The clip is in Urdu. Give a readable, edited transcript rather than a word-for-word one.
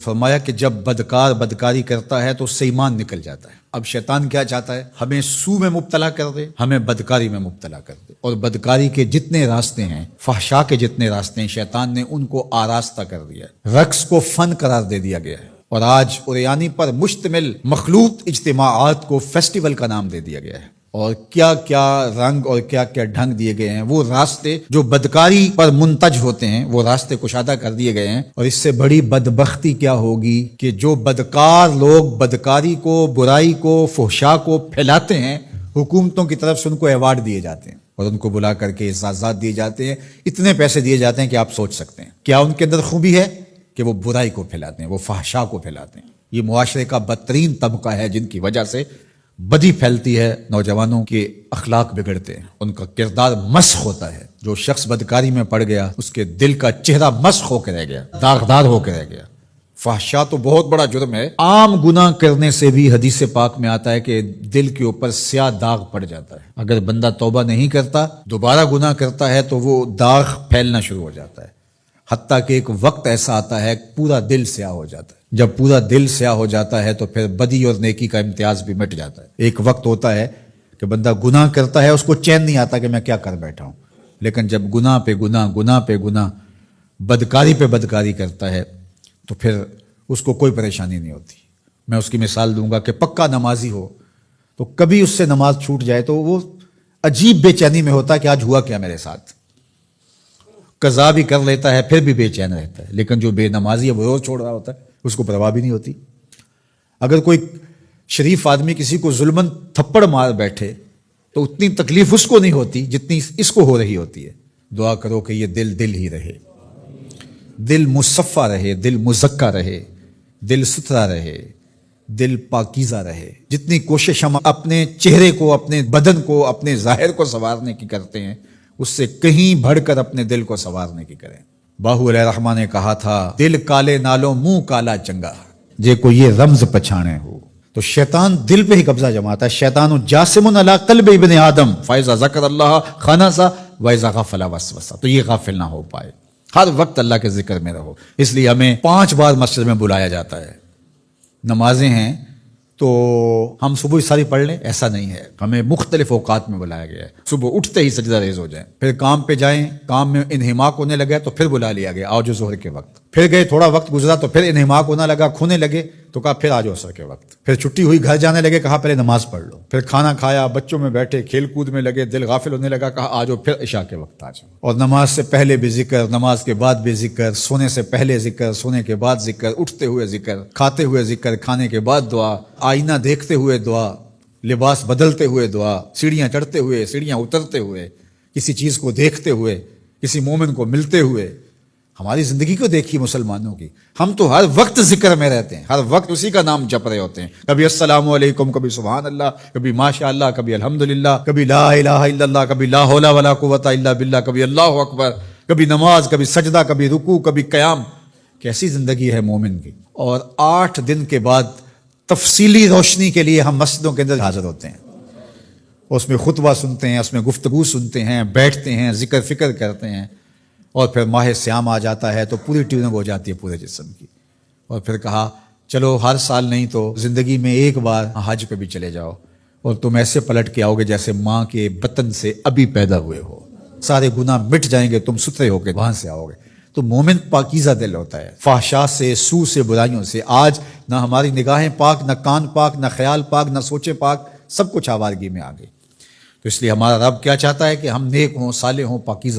فرمایا کہ جب بدکار بدکاری کرتا ہے تو اس سے ایمان نکل جاتا ہے۔ اب شیطان کیا چاہتا ہے؟ ہمیں سو میں مبتلا کر دے، ہمیں بدکاری میں مبتلا کر دے، اور بدکاری کے جتنے راستے ہیں، فحشا کے جتنے راستے ہیں، شیطان نے ان کو آراستہ کر دیا ہے، رقص کو فن قرار دے دیا گیا ہے، اور آج اوریانی پر مشتمل مخلوط اجتماعات کو فیسٹیول کا نام دے دیا گیا ہے، اور کیا کیا رنگ اور کیا کیا ڈھنگ دیے گئے ہیں۔ وہ راستے جو بدکاری پر منتج ہوتے ہیں وہ راستے کشادہ کر دیے گئے ہیں، اور اس سے بڑی بدبختی کیا ہوگی کہ جو بدکار لوگ بدکاری کو، برائی کو، فحشا کو پھیلاتے ہیں، حکومتوں کی طرف سے ان کو ایوارڈ دیے جاتے ہیں اور ان کو بلا کر کے اعزازات دیے جاتے ہیں، اتنے پیسے دیے جاتے ہیں کہ آپ سوچ سکتے ہیں کیا ان کے اندر خوبی ہے کہ وہ برائی کو پھیلاتے ہیں، وہ فحشا کو پھیلاتے ہیں۔ یہ معاشرے کا بدترین طبقہ ہے جن کی وجہ سے بدی پھیلتی ہے، نوجوانوں کے اخلاق بگڑتے ہیں، ان کا کردار مسخ ہوتا ہے۔ جو شخص بدکاری میں پڑ گیا اس کے دل کا چہرہ مسخ ہو کے رہ گیا، داغدار ہو کے رہ گیا۔ فحشا تو بہت بڑا جرم ہے، عام گناہ کرنے سے بھی حدیث پاک میں آتا ہے کہ دل کے اوپر سیاہ داغ پڑ جاتا ہے۔ اگر بندہ توبہ نہیں کرتا، دوبارہ گناہ کرتا ہے تو وہ داغ پھیلنا شروع ہو جاتا ہے، حتیٰ کہ ایک وقت ایسا آتا ہے پورا دل سیاہ ہو جاتا ہے۔ جب پورا دل سیاہ ہو جاتا ہے تو پھر بدی اور نیکی کا امتیاز بھی مٹ جاتا ہے۔ ایک وقت ہوتا ہے کہ بندہ گناہ کرتا ہے، اس کو چین نہیں آتا کہ میں کیا کر بیٹھا ہوں، لیکن جب گناہ پہ گناہ، گناہ پہ گناہ، بدکاری پہ بدکاری کرتا ہے تو پھر اس کو کوئی پریشانی نہیں ہوتی۔ میں اس کی مثال دوں گا کہ پکا نمازی ہو تو کبھی اس سے نماز چھوٹ جائے تو وہ عجیب بے چینی میں ہوتا ہے کہ آج ہوا کیا میرے ساتھ، قضا بھی کر لیتا ہے پھر بھی بے چین رہتا ہے۔ لیکن جو بے نمازی ہے وہ روز چھوڑ رہا ہوتا ہے، اس کو پرواہ بھی نہیں ہوتی۔ اگر کوئی شریف آدمی کسی کو ظلمن تھپڑ مار بیٹھے تو اتنی تکلیف اس کو نہیں ہوتی جتنی اس کو ہو رہی ہوتی ہے۔ دعا کرو کہ یہ دل دل ہی رہے، دل مصفہ رہے، دل مزکہ رہے، دل ستھرا رہے، دل پاکیزہ رہے۔ جتنی کوشش ہم اپنے چہرے کو، اپنے بدن کو، اپنے ظاہر کو سنوارنے کی کرتے ہیں، اس سے کہیں بڑھ کر اپنے دل کو سنوارنے کی کریں۔ باہو علیہ الرحمٰن نے کہا تھا، دل کالے نالوں منہ کالا چنگا جے کو یہ رمز پچھانے ہو۔ تو شیطان دل پہ ہی قبضہ جماتا ہے۔ شیطان جاسم علی قلب ابن آدم فاذا ذکر اللہ خنس واذا غفل وسوس۔ تو یہ غافل نہ ہو پائے، ہر وقت اللہ کے ذکر میں رہو۔ اس لیے ہمیں 5 بار مسجد میں بلایا جاتا ہے۔ نمازیں ہیں تو ہم صبح ساری پڑھ لیں، ایسا نہیں ہے، ہمیں مختلف اوقات میں بلایا گیا ہے۔ صبح اٹھتے ہی سجدہ ریز ہو جائیں، پھر کام پہ جائیں، کام میں انہماک ہونے لگا تو پھر بلا لیا گیا، آؤ جو ظہر کے وقت، پھر گئے تھوڑا وقت گزرا تو پھر انہماک ہونے لگا، کھونے لگے تو کہا پھر آ جاؤ عصر کے وقت، پھر چھٹی ہوئی گھر جانے لگے، کہا پہلے نماز پڑھ لو، پھر کھانا کھایا، بچوں میں بیٹھے کھیل کود میں لگے، دل غافل ہونے لگا، کہا آ جاؤ پھر عشاء کے وقت آ جاؤ۔ اور نماز سے پہلے بھی ذکر، نماز کے بعد بھی ذکر، سونے سے پہلے ذکر، سونے کے بعد ذکر، اٹھتے ہوئے ذکر، کھاتے ہوئے ذکر، کھانے کے بعد دعا، آئینہ دیکھتے ہوئے دعا، لباس بدلتے ہوئے دعا، سیڑھیاں چڑھتے ہوئے، سیڑھیاں اترتے ہوئے، کسی چیز کو دیکھتے ہوئے، کسی مومن کو ملتے ہوئے۔ ہماری زندگی کو دیکھیے مسلمانوں کی، ہم تو ہر وقت ذکر میں رہتے ہیں، ہر وقت اسی کا نام جپ رہے ہوتے ہیں، کبھی السلام علیکم، کبھی سبحان اللہ، کبھی ماشاء اللہ، کبھی الحمدللہ، کبھی لا الہ الا اللہ، کبھی لا حول ولا قوت الا باللہ، کبھی اللہ اکبر، کبھی نماز، کبھی سجدہ، کبھی رکوع، کبھی قیام۔ کیسی زندگی ہے مومن کی۔ اور 8 دن کے بعد تفصیلی روشنی کے لیے ہم مسجدوں کے اندر حاضر ہوتے ہیں، اس میں خطبہ سنتے ہیں، اس میں گفتگو سنتے ہیں، بیٹھتے ہیں، ذکر فکر کرتے ہیں، اور پھر ماہ سیام آ جاتا ہے تو پوری ٹیوننگ ہو جاتی ہے پورے جسم کی۔ اور پھر کہا چلو ہر سال نہیں تو زندگی میں ایک بار حج پہ بھی چلے جاؤ، اور تم ایسے پلٹ کے آؤ گے جیسے ماں کے بطن سے ابھی پیدا ہوئے ہو، سارے گناہ مٹ جائیں گے، تم ستھرے ہو کے وہاں سے آؤ گے۔ تو مومن پاکیزہ دل ہوتا ہے، فحشا سے، سو سے، برائیوں سے۔ آج نہ ہماری نگاہیں پاک، نہ کان پاک، نہ خیال پاک، نہ سوچے پاک، سب کچھ آوارگی میں آ گئی۔ تو اس لیے ہمارا رب کیا چاہتا ہے کہ ہم نیک ہوں، صالح ہوں، پاکیزہ